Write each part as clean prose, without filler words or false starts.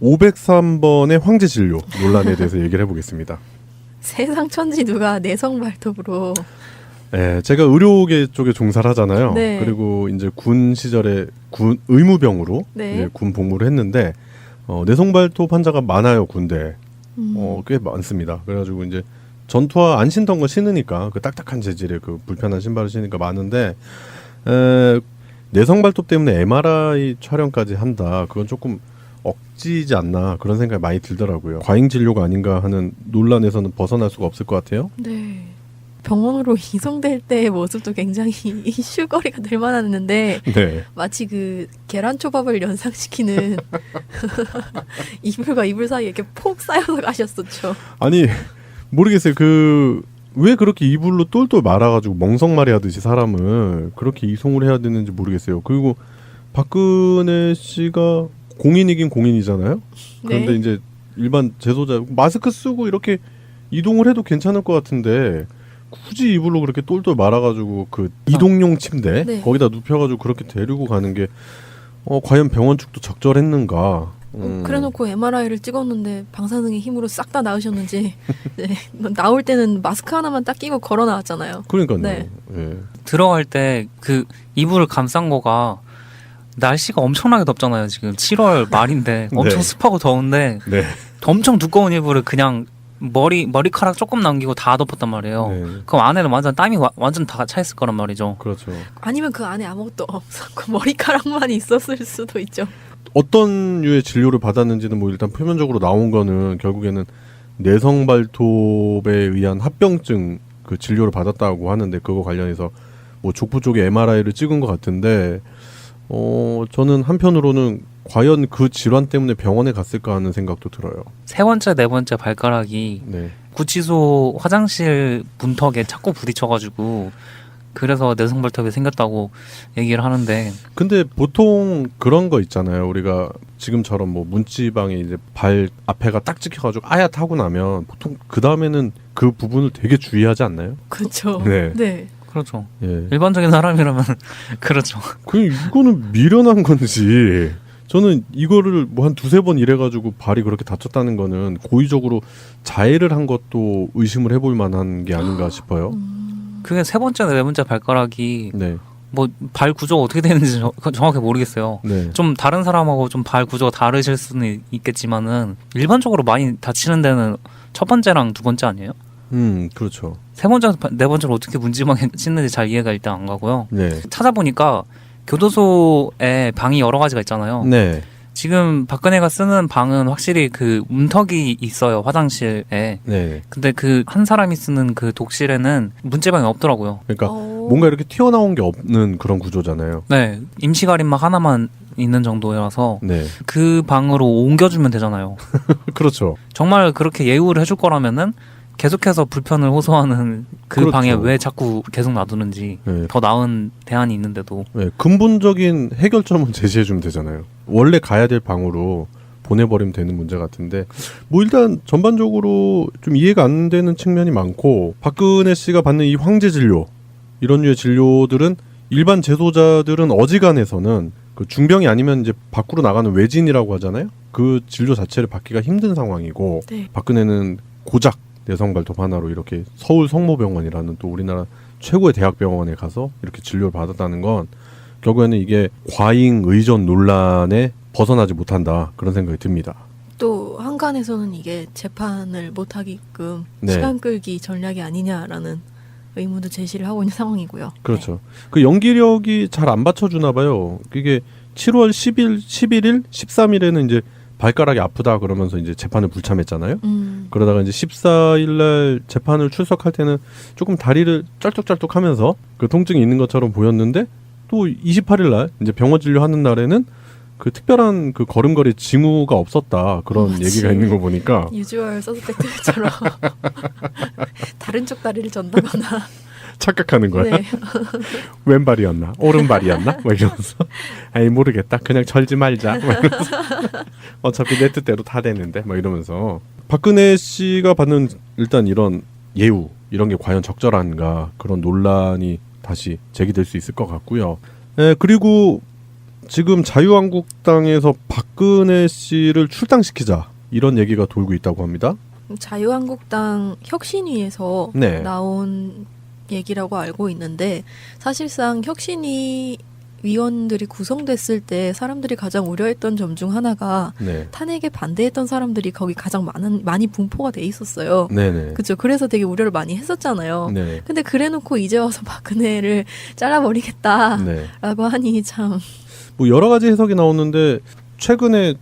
503번의 황제 진료 논란에 대해서 얘기를 해보겠습니다. 세상 천지 누가 내성 발톱으로. 네, 제가 의료계 쪽에 종사를 하잖아요. 네. 그리고 이제 군 시절에 군 의무병으로 네. 이제 군 복무를 했는데 내성발톱 환자가 많아요, 군대. 꽤 많습니다. 그래가지고 이제 전투화 안 신던 거 신으니까 그 딱딱한 재질의 그 불편한 신발을 신으니까 많은데 내성발톱 때문에 MRI 촬영까지 한다. 그건 조금 억지지 않나 그런 생각이 많이 들더라고요. 과잉 진료가 아닌가 하는 논란에서는 벗어날 수가 없을 것 같아요. 네. 병원으로 이송될 때의 모습도 굉장히 이슈거리가 될 만했는데 네. 마치 그 계란초밥을 연상시키는 이불과 이불 사이에 이렇게 폭 쌓여서 가셨었죠. 아니 모르겠어요. 왜 그렇게 이불로 똘똘 말아가지고 멍석말이 하듯이 사람을 그렇게 이송을 해야 되는지 모르겠어요. 그리고 박근혜 씨가 공인이긴 공인이잖아요. 그런데 네. 이제 일반 재소자 마스크 쓰고 이렇게 이동을 해도 괜찮을 것 같은데 굳이 이불로 그렇게 똘똘 말아가지고 그 이동용 침대 네. 거기다 눕혀가지고 그렇게 데리고 가는 게 과연 병원 측도 적절했는가? 그래놓고 MRI를 찍었는데 방사능의 힘으로 싹 다 나으셨는지 네. 나올 때는 마스크 하나만 딱 끼고 걸어 나왔잖아요. 그러니까요. 네. 예. 들어갈 때 그 이불을 감싼 거가 날씨가 엄청나게 덥잖아요. 지금 7월 말인데 엄청 네. 습하고 더운데 네. 엄청 두꺼운 이불을 그냥 머리카락 조금 남기고 다 덮었단 말이에요. 네. 그럼 안에는 완전 땀이 완전 다 차 있을 거란 말이죠. 그렇죠. 아니면 그 안에 아무것도 없었고 머리카락만 있었을 수도 있죠. 어떤 류의 진료를 받았는지는 뭐 일단 표면적으로 나온 거는 결국에는 내성발톱에 의한 합병증 그 진료를 받았다고 하는데 그거 관련해서 뭐 족부 쪽에 MRI를 찍은 것 같은데 저는 한편으로는 과연 그 질환 때문에 병원에 갔을까 하는 생각도 들어요. 세 번째, 네 번째 발가락이 네. 구치소 화장실 문턱에 자꾸 부딪혀가지고 그래서 내성발톱이 생겼다고 얘기를 하는데 근데 보통 그런 거 있잖아요. 우리가 지금처럼 뭐 문지방에 이제 발 앞에가 딱 찍혀가지고 아얏하고 나면 보통 그 다음에는 그 부분을 되게 주의하지 않나요? 그렇죠. 네. 네. 그렇죠. 예. 일반적인 사람이라면 그렇죠. 그냥 이거는 미련한 건지 저는 이거를 뭐 한 두세 번 이래가지고 발이 그렇게 다쳤다는 거는 고의적으로 자해를 한 것도 의심을 해볼 만한 게 아닌가 싶어요. 그게 세 번째, 네 번째 발가락이 네. 뭐 발 구조가 어떻게 되는지 정확히 모르겠어요. 네. 좀 다른 사람하고 좀 발 구조가 다르실 수는 있겠지만은 일반적으로 많이 다치는 데는 첫 번째랑 두 번째 아니에요? 그렇죠. 세 번째, 네 번째로 어떻게 문지방에 씻는지 잘 이해가 일단 안 가고요. 네. 찾아보니까 교도소에 방이 여러 가지가 있잖아요. 네. 지금 박근혜가 쓰는 방은 확실히 그 문턱이 있어요, 화장실에. 네. 근데 그 한 사람이 쓰는 그 독실에는 문지방이 없더라고요. 그러니까 뭔가 이렇게 튀어나온 게 없는 그런 구조잖아요. 네, 임시 가림막 하나만 있는 정도라서 네. 그 방으로 옮겨주면 되잖아요. 그렇죠. 정말 그렇게 예우를 해줄 거라면은 계속해서 불편을 호소하는 그 그렇죠. 방에 왜 자꾸 계속 놔두는지 네. 더 나은 대안이 있는데도 네. 근본적인 해결점은 제시해주면 되잖아요. 원래 가야 될 방으로 보내버리면 되는 문제 같은데 뭐 일단 전반적으로 좀 이해가 안 되는 측면이 많고 박근혜 씨가 받는 이 황제 진료 이런 류의 진료들은 일반 재소자들은 어지간해서는 그 중병이 아니면 이제 밖으로 나가는 외진이라고 하잖아요. 그 진료 자체를 받기가 힘든 상황이고 네. 박근혜는 고작 내성발톱 하나로 이렇게 서울 성모병원이라는 또 우리나라 최고의 대학병원에 가서 이렇게 진료를 받았다는 건 결국에는 이게 과잉 의존 논란에 벗어나지 못한다 그런 생각이 듭니다. 또 한간에서는 이게 재판을 못하게끔 네. 시간 끌기 전략이 아니냐라는 의문도 제시를 하고 있는 상황이고요. 그렇죠. 그 연기력이 잘 안 받쳐주나 봐요. 이게 7월 10일, 11일, 13일에는 이제 발가락이 아프다 그러면서 이제 재판을 불참했잖아요. 그러다가 이제 14일 날 재판을 출석할 때는 조금 다리를 쩔뚝쩔뚝 하면서 그 통증이 있는 것처럼 보였는데 또 28일 날 이제 병원 진료하는 날에는 그 특별한 그 걸음걸이 징후가 없었다 그런 마치 얘기가 있는 거 보니까 유주얼 서스펙트처럼 다른 쪽 다리를 전다거나 착각하는 거야. 네. 왼발이었나 오른발이었나 막 이러면서 아니 모르겠다 그냥 절지 말자 막 이러면서 어차피 내 뜻대로 다 되는데 막 이러면서 박근혜 씨가 받는 일단 이런 예우 이런 게 과연 적절한가 그런 논란이 다시 제기될 수 있을 것 같고요. 그리고 지금 자유한국당에서 박근혜 씨를 출당시키자 이런 얘기가 돌고 있다고 합니다. 자유한국당 혁신위에서 네. 나온 얘기라고 알고 있는데 사실상 혁신위 위원들이 구성됐을 때 사람들이 가장 우려했던 점 중 하나가 네. 탄핵에 반대했던 사람들이 거기 가장 많이 분포가 돼 있었어요. 네네. 그렇죠. 그래서 되게 우려를 많이 했었잖아요. 네. 근데 그래놓고 이제 와서 박근혜를 잘라버리겠다라고 네. 하니 참. 뭐 여러 가지 해석이 나오는데 최근에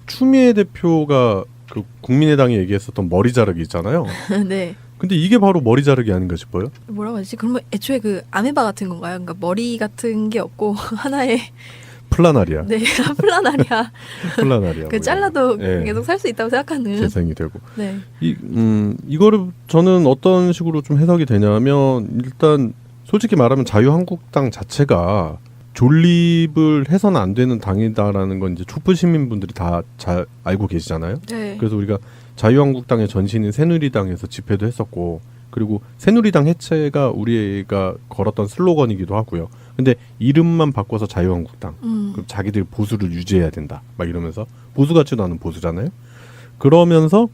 추미애 대표가 그 국민의당이 얘기했었던 머리 자르기 있잖아요. 네. 근데 이게 바로 머리 자르기 아닌가 싶어요. 뭐라고 하지? 그러면 애초에 그 아메바 같은 건가요? 그러니까 머리 같은 게 없고 하나의 플라나리아. 네 플라나리아. 플라나리아. 그 잘라도 네. 계속 살 수 있다고 생각하는. 재생이 되고. 네. 이거를 저는 어떤 식으로 좀 해석이 되냐면 일단 솔직히 말하면 자유한국당 자체가 존립을 해서는 안 되는 당이다라는 건 이제 촛불 시민분들이 다 잘 알고 계시잖아요. 네. 그래서 우리가 자유한국당의 전신인 새누리당에서 집회도 했었고 그리고 새누리당 해체가 우리가 걸었던 슬로건이기도 하고요. 근데 이름만 바꿔서 자유한국당. 그럼 자기들 보수를 유지해야 된다. 막 이러면서 보수 같지도 않은 보수잖아요. 그러면서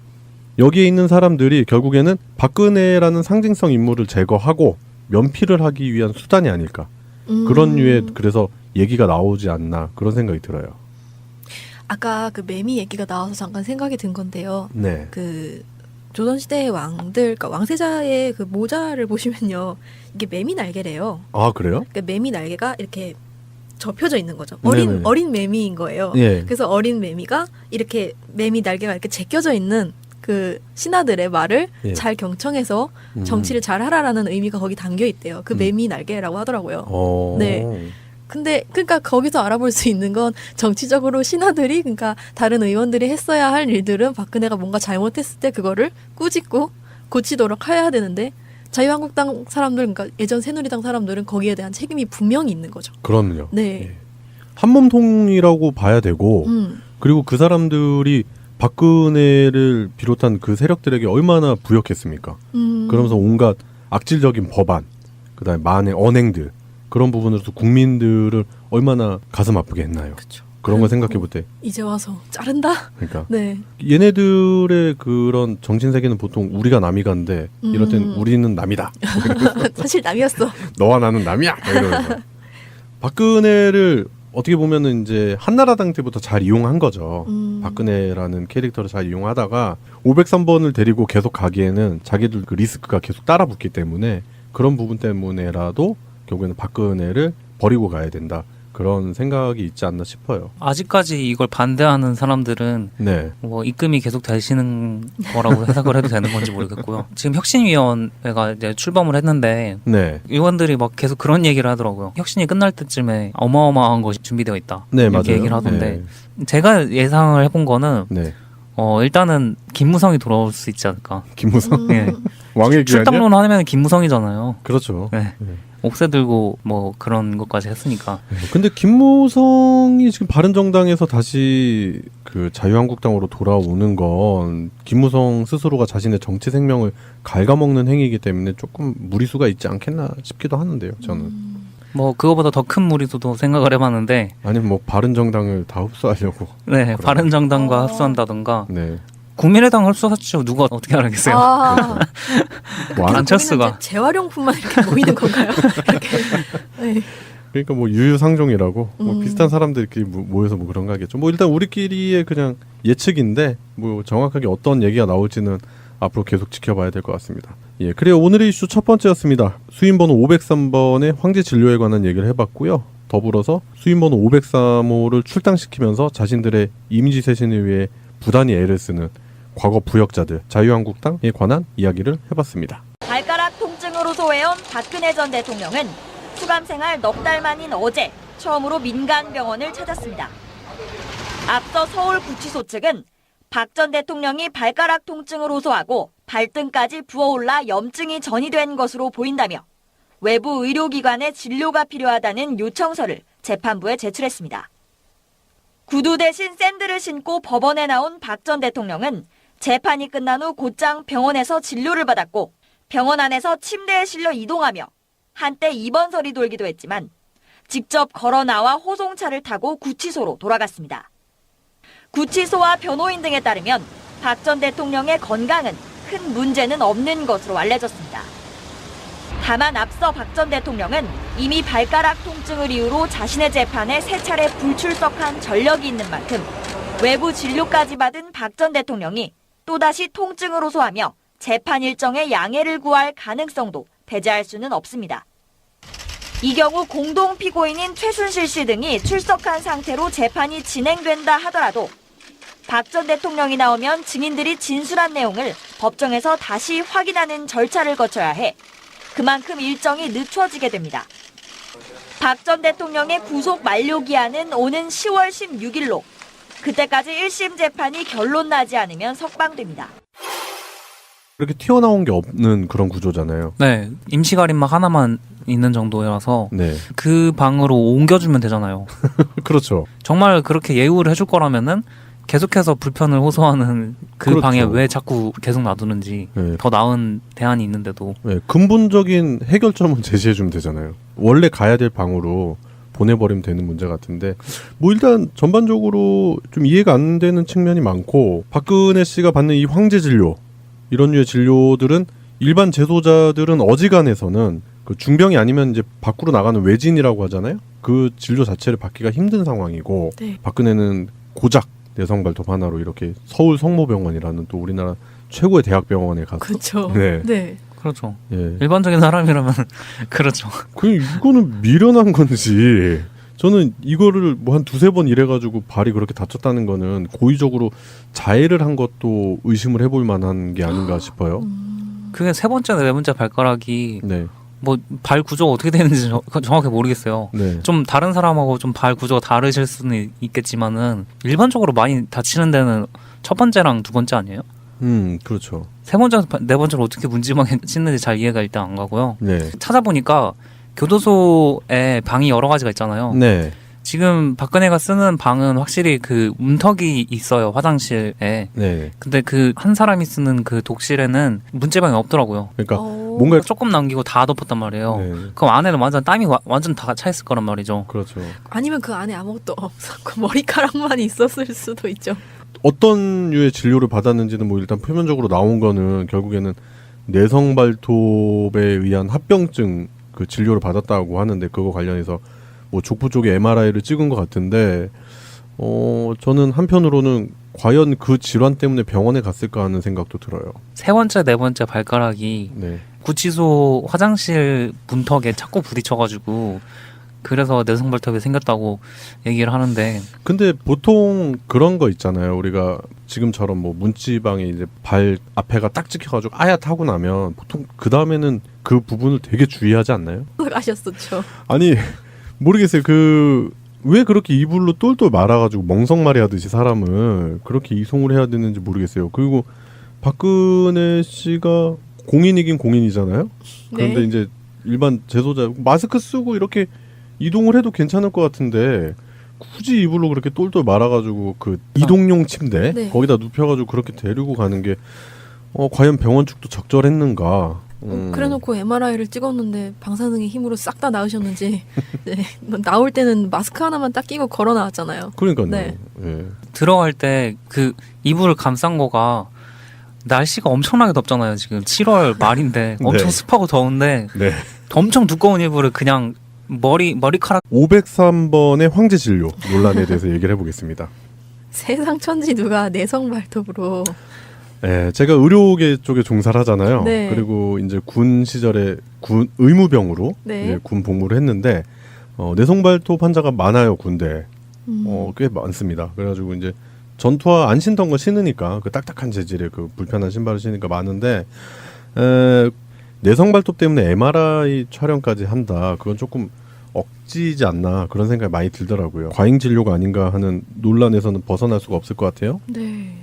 여기에 있는 사람들이 결국에는 박근혜라는 상징성 인물을 제거하고 면피를 하기 위한 수단이 아닐까. 그런 류의 그래서 얘기가 나오지 않나 그런 생각이 들어요. 아까 그 매미 얘기가 나와서 잠깐 생각이 든 건데요. 네. 그 조선시대의 왕들, 그러니까 왕세자의 그 모자를 보시면요, 이게 매미 날개래요. 아 그래요? 그러니까 매미 날개가 이렇게 접혀져 있는 거죠. 네네. 어린 매미인 거예요. 예. 그래서 어린 매미가 이렇게 매미 날개가 이렇게 제껴져 있는 그 신하들의 말을 예. 잘 경청해서 정치를 잘 하라라는 의미가 거기 담겨 있대요. 그 매미 날개라고 하더라고요. 네. 근데 그러니까 거기서 알아볼 수 있는 건 정치적으로 신하들이 그러니까 다른 의원들이 했어야 할 일들은 박근혜가 뭔가 잘못했을 때 그거를 꾸짖고 고치도록 해야 되는데 자유한국당 사람들 그러니까 예전 새누리당 사람들은 거기에 대한 책임이 분명히 있는 거죠. 그럼요. 네. 예. 한몸통이라고 봐야 되고 그리고 그 사람들이 박근혜를 비롯한 그 세력들에게 얼마나 부역했습니까? 그러면서 온갖 악질적인 법안, 그다음에 만행, 언행들 그런 부분으로서 국민들을 얼마나 가슴 아프게 했나요? 그렇죠. 그런 걸 생각해 볼 때. 이제 와서 자른다? 그러니까 네. 얘네들의 그런 정신 세계는 보통 우리가 남이 간데 이럴 땐 우리는 남이다. 사실 남이었어. 너와 나는 남이야. 이러면서. 박근혜를 어떻게 보면은 이제 한나라당 때부터 잘 이용한 거죠. 박근혜라는 캐릭터를 잘 이용하다가 503번을 데리고 계속 가기에는 자기들 그 리스크가 계속 따라붙기 때문에 그런 부분 때문에라도 결국에는 박근혜를 버리고 가야 된다. 그런 생각이 있지 않나 싶어요. 아직까지 이걸 반대하는 사람들은 네. 뭐 입금이 계속 되시는 거라고 해석을 해도 되는 건지 모르겠고요. 지금 혁신위원회가 이제 출범을 했는데 네. 의원들이 막 계속 그런 얘기를 하더라고요. 혁신이 끝날 때쯤에 어마어마한 것이 준비되어 있다. 네, 이렇게 맞아요. 얘기를 하던데 제가 예상을 해본 거는 네. 일단은 김무성이 돌아올 수 있지 않을까. 김무성 네. 왕의 귀환이요? 출당론 하면 김무성이잖아요. 그렇죠. 네. 네. 옥새 들고 뭐 그런 것까지 했으니까. 근데 김무성이 지금 바른정당에서 다시 그 자유한국당으로 돌아오는 건 김무성 스스로가 자신의 정치 생명을 갉아먹는 행위이기 때문에 조금 무리수가 있지 않겠나 싶기도 하는데요. 저는. 뭐 그거보다 더 큰 무리수도 생각을 해봤는데. 아니면 뭐 바른정당을 다 흡수하려고. 네, 바른정당과 흡수한다던가. 네. 국민의당 흡수하죠. 누가 어떻게 알겠어요? 아, 뭐 안철수가. 거기는 이제 재활용품만 이렇게 모이는 건가요? 이렇게. 네. 그러니까 뭐 유유상종이라고 뭐 음. 비슷한 사람들끼리 모여서 뭐 그런 거 하겠죠. 뭐 일단 우리끼리의 그냥 예측인데 뭐 정확하게 어떤 얘기가 나올지는 앞으로 계속 지켜봐야 될 것 같습니다. 예, 그래요. 오늘의 이슈 첫 번째였습니다. 수임번호 503번의 황제 진료에 관한 얘기를 해봤고요. 더불어서 수임번호 503호를 출당시키면서 자신들의 이미지 쇄신을 위해 부단히 애를 쓰는 과거 부역자들 자유한국당에 관한 이야기를 해봤습니다. 발가락 통증으로 호소해온 박근혜 전 대통령은 수감 생활 넉 달 만인 어제 처음으로 민간 병원을 찾았습니다. 앞서 서울구치소 측은 박 전 대통령이 발가락 통증을 호소하고 발등까지 부어올라 염증이 전이된 것으로 보인다며 외부 의료기관의 진료가 필요하다는 요청서를 재판부에 제출했습니다. 구두 대신 샌들을 신고 법원에 나온 박 전 대통령은 재판이 끝난 후 곧장 병원에서 진료를 받았고 병원 안에서 침대에 실려 이동하며 한때 입원설이 돌기도 했지만 직접 걸어 나와 호송차를 타고 구치소로 돌아갔습니다. 구치소와 변호인 등에 따르면 박 전 대통령의 건강은 큰 문제는 없는 것으로 알려졌습니다. 다만 앞서 박 전 대통령은 이미 발가락 통증을 이유로 자신의 재판에 3차례 불출석한 전력이 있는 만큼 외부 진료까지 받은 박 전 대통령이 또다시 통증을 호소하며 재판 일정에 양해를 구할 가능성도 배제할 수는 없습니다. 이 경우 공동 피고인인 최순실 씨 등이 출석한 상태로 재판이 진행된다 하더라도 박 전 대통령이 나오면 증인들이 진술한 내용을 법정에서 다시 확인하는 절차를 거쳐야 해 그만큼 일정이 늦춰지게 됩니다. 박 전 대통령의 구속 만료 기한은 오는 10월 16일로 그때까지 1심 재판이 결론 나지 않으면 석방됩니다. 이렇게 튀어나온 게 없는 그런 구조잖아요. 네, 임시 가림막 하나만 있는 정도라서 네. 그 방으로 옮겨주면 되잖아요. 그렇죠. 정말 그렇게 예우를 해줄 거라면은 계속해서 불편을 호소하는 그 그렇죠. 방에 왜 자꾸 계속 놔두는지 네. 더 나은 대안이 있는데도 네, 근본적인 해결점은 제시해주면 되잖아요. 원래 가야 될 방으로 보내버리면 되는 문제 같은데 뭐 일단 전반적으로 좀 이해가 안 되는 측면이 많고 박근혜 씨가 받는 이 황제 진료 이런 류의 진료들은 일반 재소자들은 어지간해서는 그 중병이 아니면 이제 밖으로 나가는 외진이라고 하잖아요. 그 진료 자체를 받기가 힘든 상황이고 네. 박근혜는 고작 내성발톱 하나로 이렇게 서울 성모병원이라는 또 우리나라 최고의 대학병원에 가서 그렇죠. 네. 네. 그렇죠. 예. 일반적인 사람이라면 그렇죠. 그냥 이거는 미련한 건지 저는 이거를 뭐 한 두세 번 이래가지고 발이 그렇게 다쳤다는 거는 고의적으로 자해를 한 것도 의심을 해볼 만한 게 아닌가 싶어요. 그게 세 번째, 네 번째 발가락이 네. 뭐 발 구조가 어떻게 되는지 정확히 모르겠어요. 네. 좀 다른 사람하고 좀 발 구조가 다르실 수는 있겠지만은 일반적으로 많이 다치는 데는 첫 번째랑 두 번째 아니에요? 그렇죠. 세 번째, 네 번째로 어떻게 문지방에 씻는지 잘 이해가 일단 안 가고요. 네. 찾아보니까 교도소에 방이 여러 가지가 있잖아요. 네. 지금 박근혜가 쓰는 방은 확실히 그 문턱이 있어요, 화장실에. 네. 근데 그 한 사람이 쓰는 그 독실에는 문제방이 없더라고요. 그러니까 오. 뭔가 조금 남기고 다 덮었단 말이에요. 네. 그럼 안에는 완전 땀이 완전 다 차 있을 거란 말이죠. 그렇죠. 아니면 그 안에 아무것도 없었고 머리카락만 있었을 수도 있죠. 어떤 류의 진료를 받았는지는 뭐 일단 표면적으로 나온 거는 결국에는 내성발톱에 의한 합병증 그 진료를 받았다고 하는데 그거 관련해서 뭐 족부 쪽에 MRI를 찍은 것 같은데 저는 한편으로는 과연 그 질환 때문에 병원에 갔을까 하는 생각도 들어요. 세 번째, 네 번째 발가락이 네. 구치소 화장실 문턱에 자꾸 부딪혀가지고 그래서 내성발톱이 생겼다고 얘기를 하는데 근데 보통 그런 거 있잖아요. 우리가 지금처럼 뭐 문지방에 이제 발 앞에가 딱 찍혀가지고 아야타고 나면 보통 그 다음에는 그 부분을 되게 주의하지 않나요? 가셨었죠. 아니 모르겠어요. 왜 그렇게 이불로 똘똘 말아가지고 멍석말이 하듯이 사람을 그렇게 이송을 해야 되는지 모르겠어요. 그리고 박근혜 씨가 공인이긴 공인이잖아요. 그런데 네. 이제 일반 재소자 마스크 쓰고 이렇게 이동을 해도 괜찮을 것 같은데 굳이 이불로 그렇게 똘똘 말아가지고 그 이동용 침대 네. 거기다 눕혀가지고 그렇게 데리고 가는 게 과연 병원 측도 적절했는가? 그래놓고 MRI를 찍었는데 방사능의 힘으로 싹 다 나으셨는지 네. 나올 때는 마스크 하나만 딱 끼고 걸어 나왔잖아요. 그러니까요. 네. 예. 들어갈 때 그 이불을 감싼 거가 날씨가 엄청나게 덥잖아요. 지금 7월 말인데 엄청 네. 습하고 더운데 네. 엄청 두꺼운 이불을 그냥 머리카락 503번의 황제 진료 논란에 대해서 얘기를 해보겠습니다. 세상 천지 누가 내성 발톱으로 네, 제가 의료계 쪽에 종사를 하잖아요. 네. 그리고 이제 군 시절에 군 의무병으로 네. 이제 군 복무를 했는데 내성발톱 환자가 많아요 군대. 꽤 많습니다. 그래가지고 이제 전투화 안 신던 거 신으니까 그 딱딱한 재질의 그 불편한 신발을 신으니까 많은데 내성발톱 때문에 MRI 촬영까지 한다. 그건 조금 억지지 않나 그런 생각이 많이 들더라고요. 과잉 진료가 아닌가 하는 논란에서는 벗어날 수가 없을 것 같아요. 네.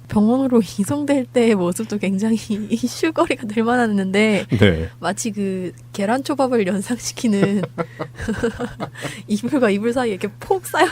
병원으로 이송될 때의 모습도 굉장히 이슈거리가 될 만했는데 네. 마치 그 계란초밥을 연상시키는 이불과 이불 사이에 이렇게 폭 쌓여